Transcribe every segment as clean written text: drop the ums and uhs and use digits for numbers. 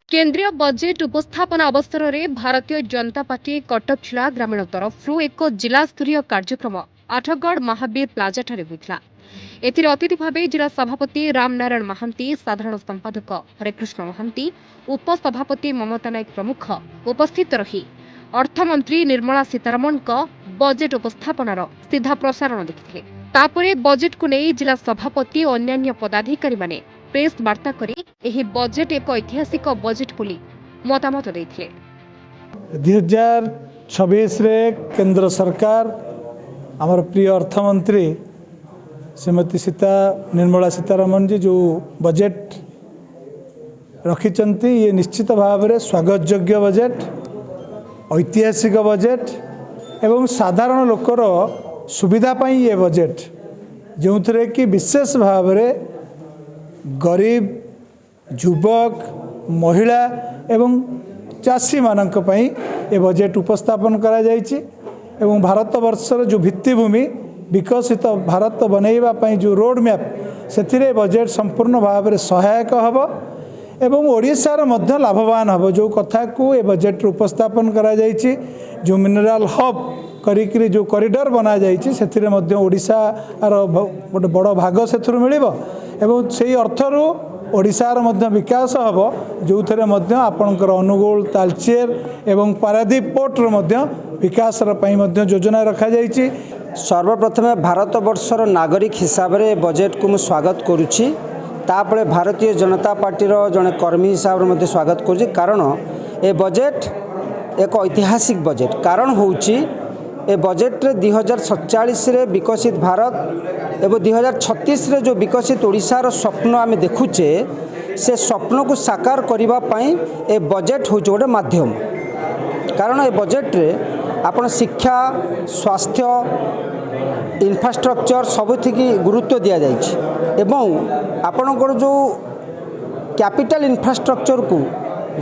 केन्द्रीय बजेट उपस्थापना अवसर में भारतीय जनता पार्टी कटक जिला ग्रामीण तरफ एक जिला स्तरीय कार्यक्रम आठगढ़ महावीर प्लाजा होता। एथिरे अतिथि भाव जिला सभापति रामनारायण महांती, साधारण संपादक हरेकृष्ण महांती, उपसभापति ममता नायक प्रमुख उपस्थित रही अर्थमंत्री निर्मला सीतारमण बजेट उपस्थापनार सीधा प्रसारण देखिथे। तापरे बजेट को नहीं जिला सभापति और अन्य पदाधिकारी माने प्रेस वार्ता करी एही बजेट एक ऐतिहासिक बजेट बोली मतामत देथिले। 2026 रे केंद्र सरकार आमर प्रिय अर्थमंत्री श्रीमती निर्मला सीतारमण जी जो बजेट रखिचंती ये निश्चित भाव में स्वागत योग्य बजेट, ऐतिहासिक बजेट एवं साधारण लोकर सुविधा पाई ये बजेट जो थे कि विशेष भाव में गरीब युवक महिला एवं चाषी मानक पई ये बजेट उपस्थापन करा जायछि एवं भारत वर्षर जो भित्तिभूमि विकसित भारत बनैबा पई जो रोड मैप से बजेट संपूर्ण भाव में सहायक हब एवं ओडिशार मध्य लाभवान हब। जो कथा को ये बजेट उपस्थापन करा जायछि जो मिनरल हब करी जो कॉरिडोर बना जायछि से मध्य ओडिशार गोटे बड़ भाग से मिलिबो एवं से अर्थरू ओडिशार मध्य विकास हब जो थे मध्य आपणकर अनुगुल तालचेर एवं पारादीप पोर्टर मध्य विकास योजना रखा जायछि। सर्वप्रथम भारत वर्षर नागरिक हिसाब से बजेट को मु स्वागत करुच्ची, तापरे भारतीय जनता पार्टी जड़े कर्मी हिसाब से स्वागत करुच्ची कारण ए बजेट एक ऐतिहासिक बजेट। कारण होउची ए बजेट रे 2047 रे विकसित भारत एवं 2036 रे जो विकसित ओडिशार स्वप्न आम देखुचे से स्वप्न को साकार करने पाई ए बजेट हूँ गोटे माध्यम। कारण ए बजेट रे आपण शिक्षा, स्वास्थ्य, इंफ्रास्ट्रक्चर सबुथि गुरुत्व दि जाइए एवं आपणकर जो कैपिटल इंफ्रास्ट्रक्चर को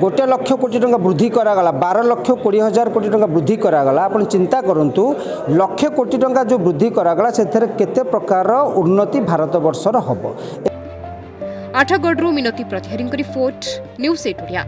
1 लाख कोटी टंका वृद्धि करागला, 12 लाख 20 हजार कोटी टंका वृद्धि करागला। आपण चिंता करंतु लाख कोटी टंका जो वृद्धि करागला से केते प्रकार उन्नति भारत वर्षर हब। Athagarh Minati Pratihari report news 8 Odia.